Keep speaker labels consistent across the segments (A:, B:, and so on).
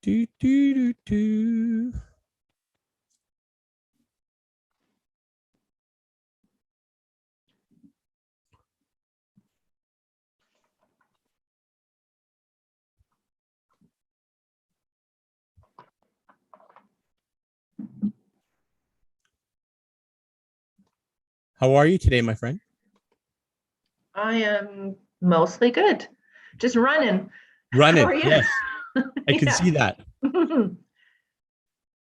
A: Do, do, do, do. How are you today, my friend?
B: I am mostly good. Just running. How
A: Running.
B: are you?
A: Yes, I can
B: Yeah.
A: see that.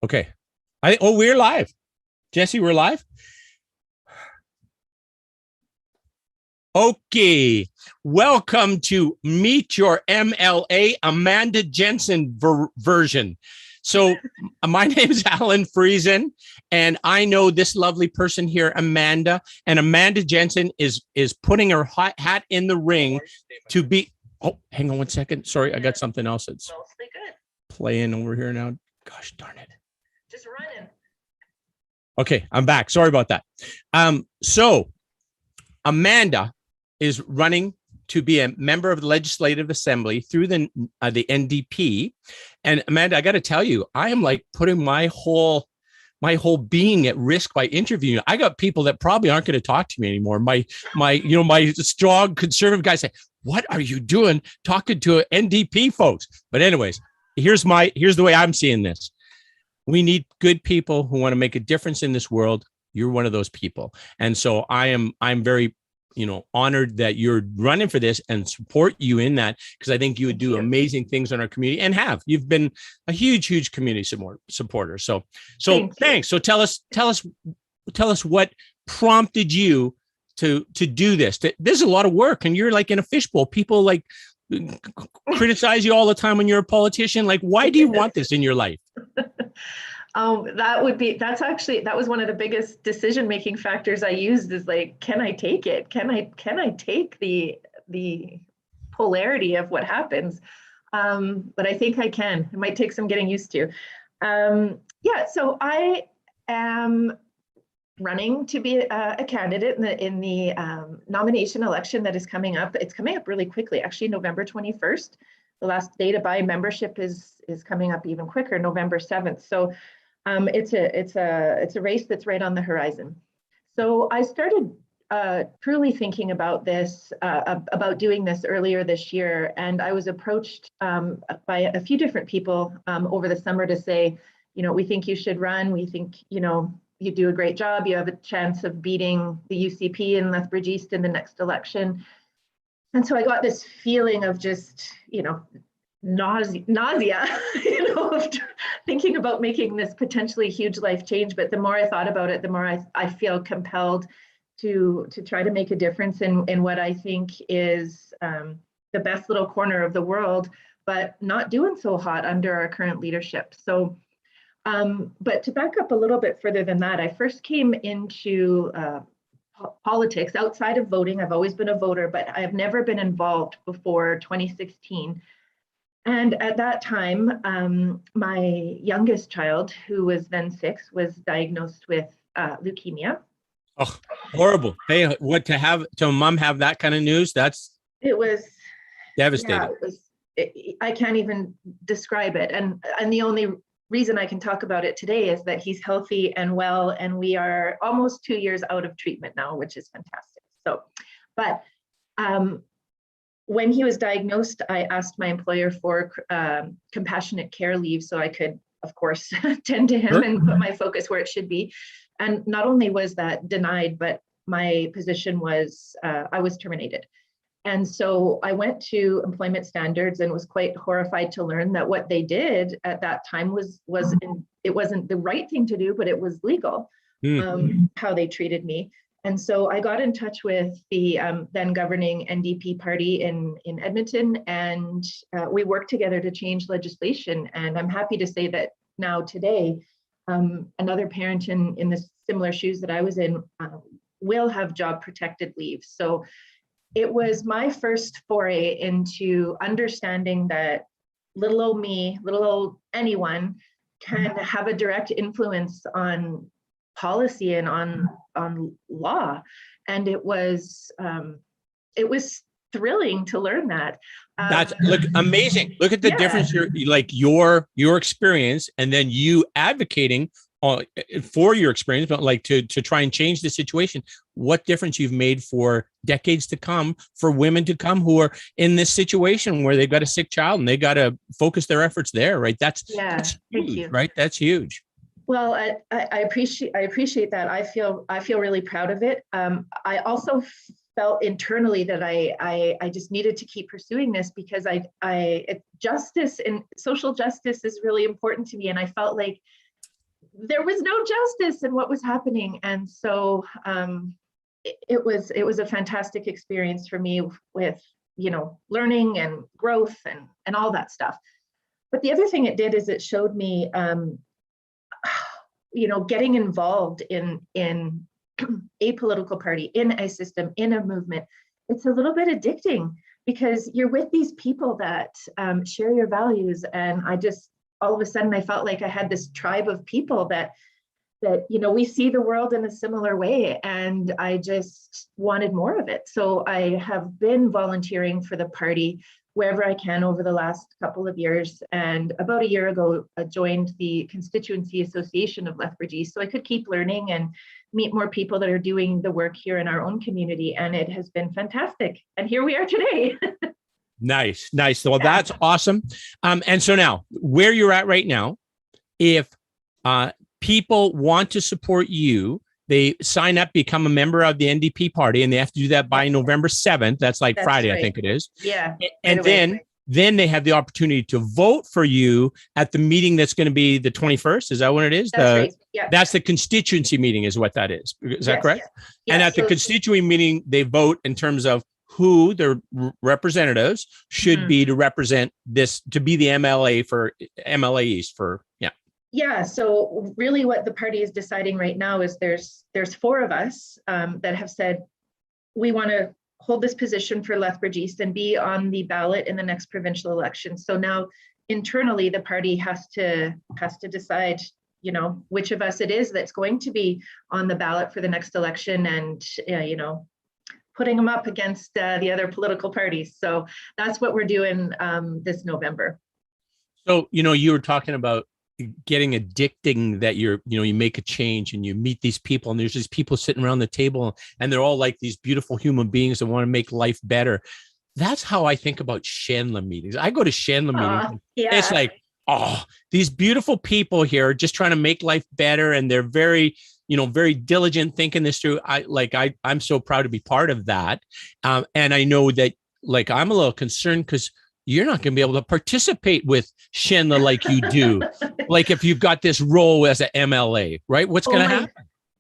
A: Okay. We're live. Jesse, we're live. Okay. Welcome to Meet Your MLA Amanda Jensen version. So my name is Alan Friesen, and I know this lovely person here, Amanda. And Amanda Jensen is putting her hat in the ring to be. Oh, hang on one second. Sorry, I got something else that's
B: Mostly good.
A: playing over here now. Gosh darn it.
B: Just running.
A: Okay, I'm back. Sorry about that. So Amanda is running to be a member of the Legislative Assembly through the NDP. And Amanda, I got to tell you, I am like putting my whole being at risk by interviewing you. I got people that probably aren't going to talk to me anymore. My strong conservative guys say, "What are you doing talking to NDP folks?" But anyways, here's the way I'm seeing this. We need good people who want to make a difference in this world. You're one of those people. And so I'm very honored that you're running for this and support you in that, because I think you would do amazing things in our community and you've been a huge community supporter. So thanks. So tell us what prompted you to do this. This is a lot of work, and you're like in a fishbowl. People like criticize you all the time when you're a politician. Like, why do you want this in your life?
B: That was one of the biggest decision-making factors I used, is like, can I take it? Can I take the polarity of what happens? But I think I can. It might take some getting used to. So I am running to be a candidate in the nomination election that is coming up. It's coming up really quickly, actually, November 21st. The last day to buy membership is coming up even quicker, November 7th. So it's a race that's right on the horizon. So I started truly thinking about this, about doing this earlier this year, and I was approached by a few different people over the summer to say, we think you should run. We think you do a great job. You have a chance of beating the UCP in Lethbridge East in the next election. And so I got this feeling of just, nausea, of thinking about making this potentially huge life change. But the more I thought about it, the more I feel compelled to try to make a difference in what I think is the best little corner of the world, but not doing so hot under our current leadership. So, but to back up a little bit further than that, I first came into politics outside of voting. I've always been a voter, but I've never been involved before 2016. And at that time, my youngest child, who was then 6, was diagnosed with leukemia.
A: Oh, horrible. Hey, what to mom have that kind of news?
B: It was
A: devastating.
B: Yeah, I can't even describe it. And the only reason I can talk about it today is that he's healthy and well, and we are almost 2 years out of treatment now, which is fantastic. So, but when he was diagnosed, I asked my employer for compassionate care leave so I could, of course, tend to him and put my focus where it should be. And not only was that denied, but my position was, I was terminated. And so I went to Employment Standards and was quite horrified to learn that what they did at that time it wasn't the right thing to do, but it was legal, how they treated me. And so I got in touch with the then governing NDP party in Edmonton, and we worked together to change legislation. And I'm happy to say that now today, another parent in the similar shoes that I was in will have job protected leave. So it was my first foray into understanding that little old me, little old anyone can have a direct influence on policy and on law. And it was thrilling to learn that.
A: That's look amazing. Look at the difference. Your experience, and then you advocating for your experience, but like to try and change the situation. What difference you've made for decades to come, for women to come who are in this situation where they've got a sick child and they got to focus their efforts there, right? That's huge, right? That's huge.
B: Well, I appreciate that. I feel really proud of it. I also felt internally that I just needed to keep pursuing this because justice and social justice is really important to me, and I felt like there was no justice in what was happening, and so it was a fantastic experience for me with learning and growth and all that stuff. But the other thing it did is it showed me getting involved in a political party, in a system, in a movement, it's a little bit addicting because you're with these people that share your values. And all of a sudden, I felt like I had this tribe of people that we see the world in a similar way. And I just wanted more of it. So I have been volunteering for the party wherever I can over the last couple of years. And about a year ago, I joined the Constituency Association of Lethbridge East, so I could keep learning and meet more people that are doing the work here in our own community. And it has been fantastic. And here we are today.
A: Nice. Well, that's awesome. And so now, where you're at right now, if people want to support you, they sign up, become a member of the NDP party, and they have to do that by November 7th. That's Friday, right. I think it is.
B: Yeah.
A: And then they have the opportunity to vote for you at the meeting that's going to be the 21st. Is that what it is?
B: That's right. Yeah.
A: That's the constituency meeting is what that is. Is that correct?
B: Yes.
A: And at the constituency meeting, they vote in terms of who their representatives should be to represent this, to be the MLA for MLA East for,
B: Yeah, so really what the party is deciding right now is there's 4 of us that have said we want to hold this position for Lethbridge East and be on the ballot in the next provincial election. So now internally the party has to decide, which of us it is that's going to be on the ballot for the next election and, putting them up against the other political parties. So that's what we're doing this November.
A: So, you were talking about getting addicting, that you make a change and you meet these people and there's these people sitting around the table and they're all like these beautiful human beings that want to make life better. That's how I think about Shenla meetings. I go to Shenla meetings. It's like, these beautiful people here just trying to make life better. And they're very, very diligent thinking this through. I'm so proud to be part of that. And I know that I'm a little concerned because you're not going to be able to participate with Shenla like you do. Like if you've got this role as an MLA, right? What's going to happen?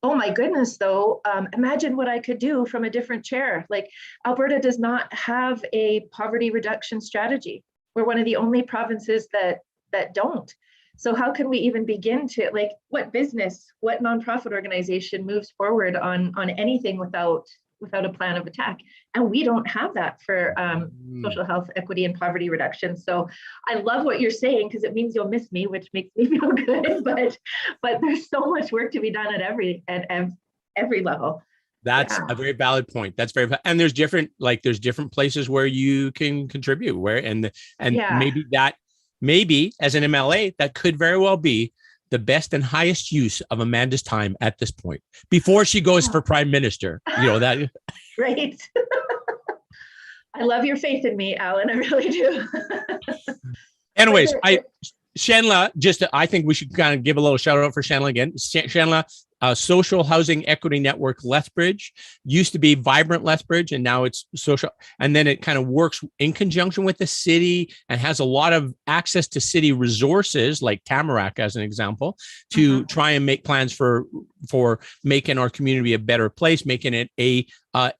B: Oh my goodness, though. Imagine what I could do from a different chair. Like Alberta does not have a poverty reduction strategy. We're one of the only provinces that don't. So how can we even begin to, what business, what nonprofit organization moves forward on anything without a plan of attack? And we don't have that for social health, equity, and poverty reduction. So I love what you're saying because it means you'll miss me, which makes me feel good. But there's so much work to be done at every level.
A: That's a very valid point. That's very, and there's different places where you can contribute maybe as an MLA, that could very well be the best and highest use of Amanda's time at this point before she goes for prime minister. That.
B: Right. I love your faith in me, Alan. I really do.
A: Anyways, Shenla, I think we should kind of give a little shout out for Shenla again. Shenla, Social Housing Equity Network Lethbridge, used to be Vibrant Lethbridge, and now it's social. And then it kind of works in conjunction with the city and has a lot of access to city resources, like Tamarack, as an example, to try and make plans for making our community a better place, making it a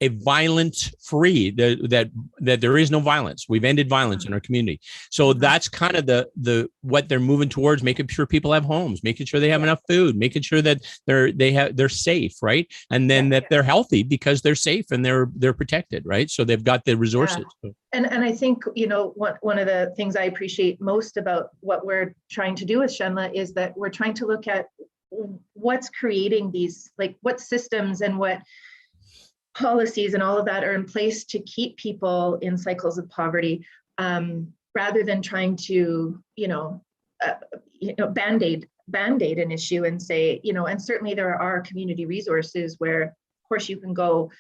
A: violence free, that there is no violence. We've ended violence in our community. So that's kind of the what they're moving towards, making sure people have homes, making sure they have enough food, making sure that they're safe, right? And then that they're healthy because they're safe and they're protected, right? So they've got the resources.
B: Yeah. And I think, one of the things I appreciate most about what we're trying to do with Shenla is that we're trying to look at what's creating these, what systems and what policies and all of that are in place to keep people in cycles of poverty, rather than trying to, band-aid an issue and say, and certainly there are community resources where, of course, you can go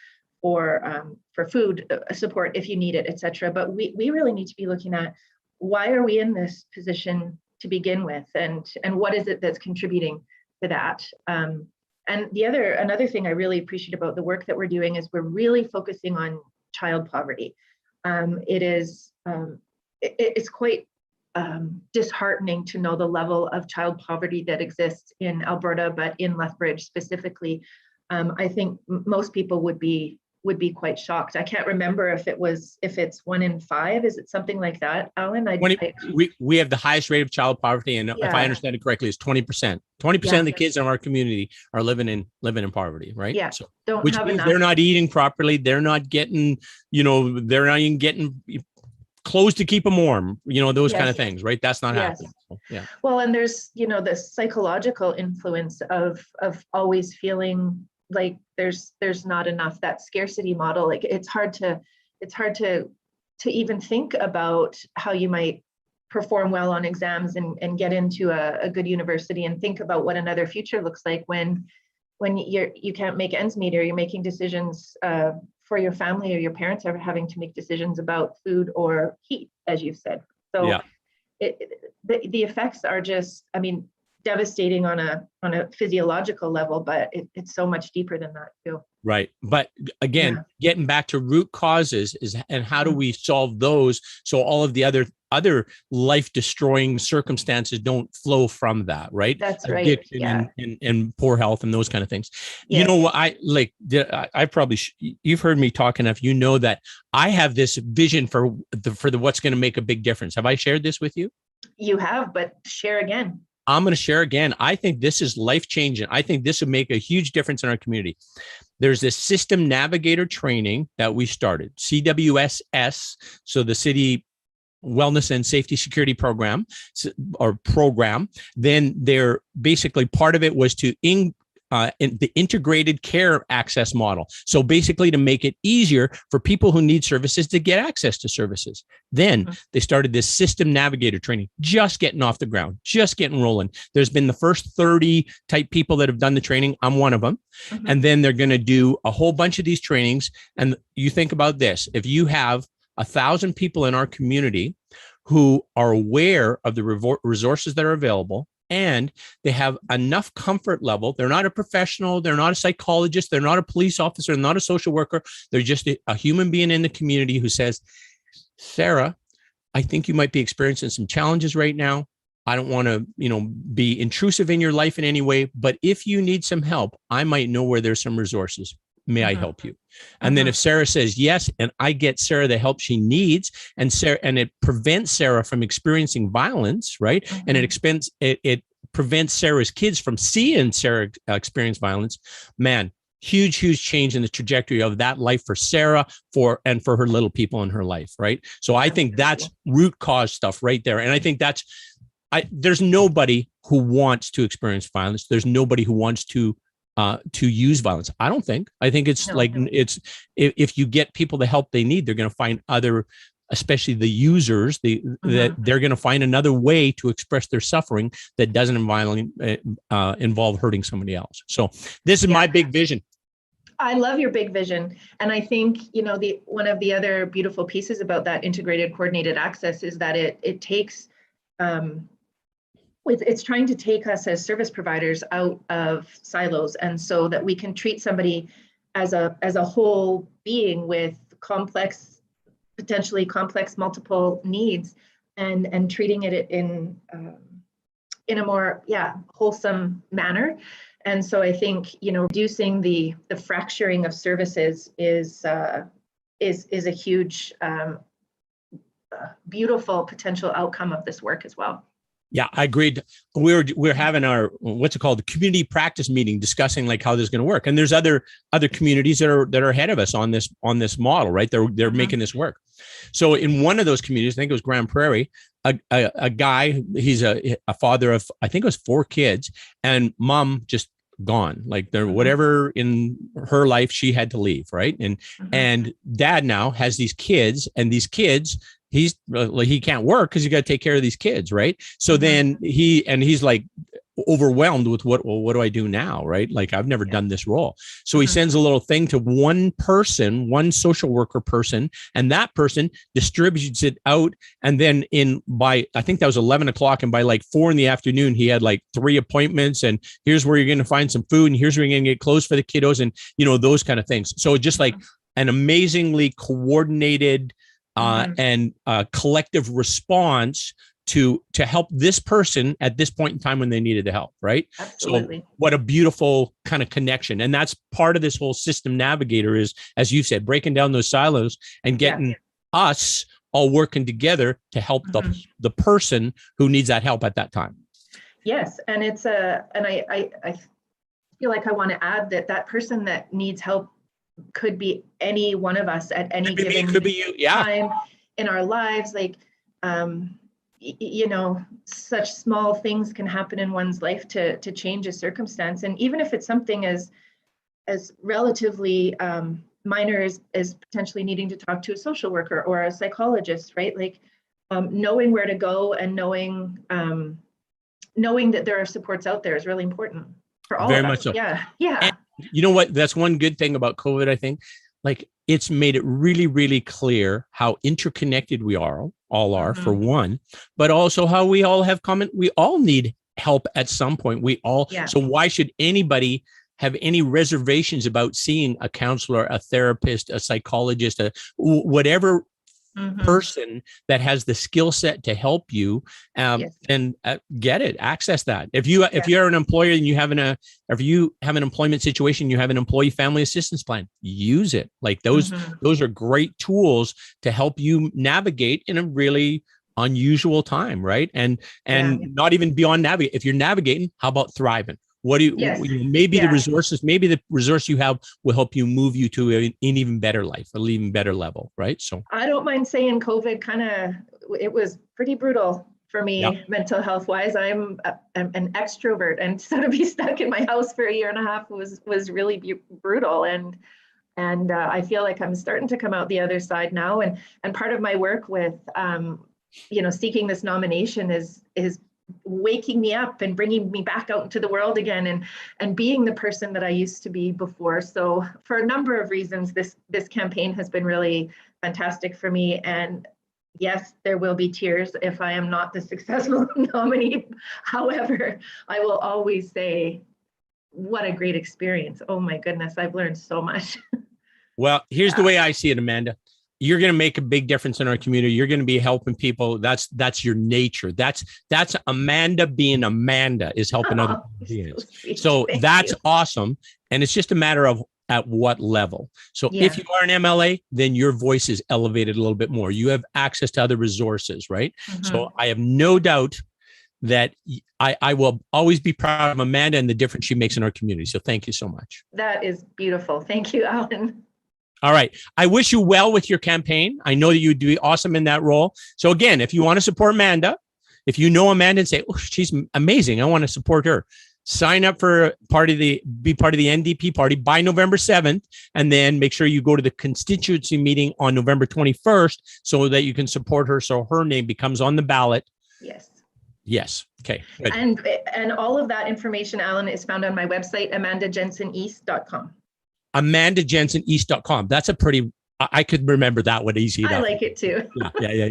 B: for food support if you need it, et cetera. But we really need to be looking at, why are we in this position to begin with, and what is it that's contributing to that? And another thing I really appreciate about the work that we're doing is we're really focusing on child poverty. It's quite disheartening to know the level of child poverty that exists in Alberta, but in Lethbridge specifically. I think most people would be quite shocked. I can't remember if it's 1 in 5. Is it something like that, Alan?
A: We have the highest rate of child poverty, and if I understand it correctly, it's 20%. 20% of the kids in our community are living in poverity, right?
B: Yeah.
A: So,
B: don't
A: which
B: have
A: means
B: enough.
A: they're not eating properly. They're not getting, they're not even getting clothes to keep them warm. Those kind of things, right? That's not happening. So, yeah.
B: Well, and there's the psychological influence of always feeling like there's not enough. That scarcity model, like it's hard to even think about how you might perform well on exams and get into a good university, and think about what another future looks like when you can't make ends meet, or you're making decisions for your family, or your parents are having to make decisions about food or heat, as you've said. So the effects are just, devastating on a physiological level, but it's so much deeper than that too.
A: Right. But again, getting back to root causes and how do we solve those so all of the other life destroying circumstances don't flow from that, right?
B: That's
A: addiction,
B: right.
A: And poor health and those kind of things.
B: Yes.
A: You know what I probably you've heard me talk enough. You know that I have this vision for what's going to make a big difference. Have I shared this with you?
B: You have, but share again.
A: I'm going to share again. I think this is life-changing. I think this would make a huge difference in our community. There's this system navigator training that we started, CWSS, so the City Wellness and Safety Security Program. Then they're basically, part of it was to in the integrated care access model. So basically to make it easier for people who need services to get access to services. Then they started this system navigator training, just getting off the ground, just getting rolling. There's been the first 30 type people that have done the training. I'm one of them. And then they're going to do a whole bunch of these trainings. And you think about this, if you have 1,000 people in our community who are aware of the resources that are available, and they have enough comfort level. They're not a professional. They're not a psychologist. They're not a police officer. They're not a social worker. They're just a human being in the community who says, Sarah, I think you might be experiencing some challenges right now. I don't want to, be intrusive in your life in any way, but if you need some help, I might know where there's some resources. May I help you? And then if Sarah says yes, and I get Sarah the help she needs, and it prevents Sarah from experiencing violence, right? And it prevents Sarah's kids from seeing Sarah experience violence. Man, huge change in the trajectory of that life for Sarah, for her little people in her life, right? So I think that's root cause stuff right there. And I think there's nobody who wants to experience violence. There's nobody who wants to use violence. I think it's if you get people the help they need, they're going to find other, especially the users, that they're going to find another way to express their suffering that doesn't involve hurting somebody else. So this is my big vision.
B: I love your big vision. And I think, one of the other beautiful pieces about that integrated coordinated access is that it takes, it's trying to take us as service providers out of silos, and so that we can treat somebody as a whole being with potentially complex multiple needs, and treating it in a more wholesome manner. And so I think reducing the fracturing of services is a huge beautiful potential outcome of this work as well.
A: Yeah, I agreed. We're having our, what's it called, the community practice meeting, discussing like how this is going to work. And there's other communities that are ahead of us on this model, right? They're making this work. So in one of those communities, I think it was Grand Prairie, a guy, he's a father of, I think it was 4 kids, and mom just gone. Like there, whatever in her life, she had to leave. Right. And dad now has these kids, and these kids, he can't work because you got to take care of these kids. Right. So then he's like overwhelmed with what do I do now? Right. Like I've never done this role. So he sends a little thing to one person, one social worker person, and that person distributes it out. And then by, I think that was 11 o'clock. And by like 4 p.m, he had like 3 appointments, and here's where you're going to find some food, and here's where you're going to get clothes for the kiddos, and those kind of things. So just like an amazingly coordinated and collective response to help this person at this point in time when they needed the help, right?
B: Absolutely.
A: So what a beautiful kind of connection. And that's part of this whole system navigator is, as you said, breaking down those silos and getting us all working together to help the person who needs that help at that time.
B: Yes. And I feel like I want to add that person that needs help could be any one of us at any given time in our lives. Like, such small things can happen in one's life to change a circumstance. And even if it's something as relatively minor as potentially needing to talk to a social worker or a psychologist, right? Like knowing where to go and knowing that there are supports out there is really important for all
A: Very
B: of us.
A: much so.
B: Yeah.
A: And you know what? That's one good thing about COVID, I think. Like it's made it really, really clear how interconnected we all are, for one, but also how we all have we all need help at some point. So why should anybody have any reservations about seeing a counselor, a therapist, a psychologist, whatever person that has the skill set to help you, and get it, access that. If you're an employer and if you have an employment situation, you have an employee family assistance plan, use it. Like those are great tools to help you navigate in a really unusual time, right? And not even beyond navigate. If you're navigating, how about thriving? What do you, maybe the resource you have will help you move you to an even better life, an even better level, right? So
B: I don't mind saying COVID it was pretty brutal for me, mental health wise. I'm an extrovert, and so to be stuck in my house for 1.5 years was really brutal. And I feel like I'm starting to come out the other side now. And part of my work with, seeking this nomination is waking me up and bringing me back out into the world again, and being the person that I used to be before. So for a number of reasons, this campaign has been really fantastic for me. And yes, there will be tears if I am not the successful nominee. However, I will always say, what a great experience. Oh my goodness, I've learned so much.
A: Well, here's the way I see it, Amanda. You're going to make a big difference in our community. You're going to be helping people. That's your nature. That's Amanda being Amanda, is helping other beings. So that's awesome. And it's just a matter of at what level. So if you are an MLA, then your voice is elevated a little bit more. You have access to other resources, right? So I have no doubt that I will always be proud of Amanda and the difference she makes in our community. So thank you so much.
B: That is beautiful. Thank you, Alan.
A: All right. I wish you well with your campaign. I know that you'd be awesome in that role. So again, if you want to support Amanda, if you know Amanda and say, oh, she's amazing, I want to support her, sign up for be part of the NDP party by November 7th. And then make sure you go to the constituency meeting on November 21st so that you can support her. So her name becomes on the ballot. Yes. Okay. Good.
B: And all of that information, Alan, is found on my website, amandajenseneast.com.
A: amandajenseneast.com. That's I could remember that one easy enough.
B: I like it too.
A: Yeah.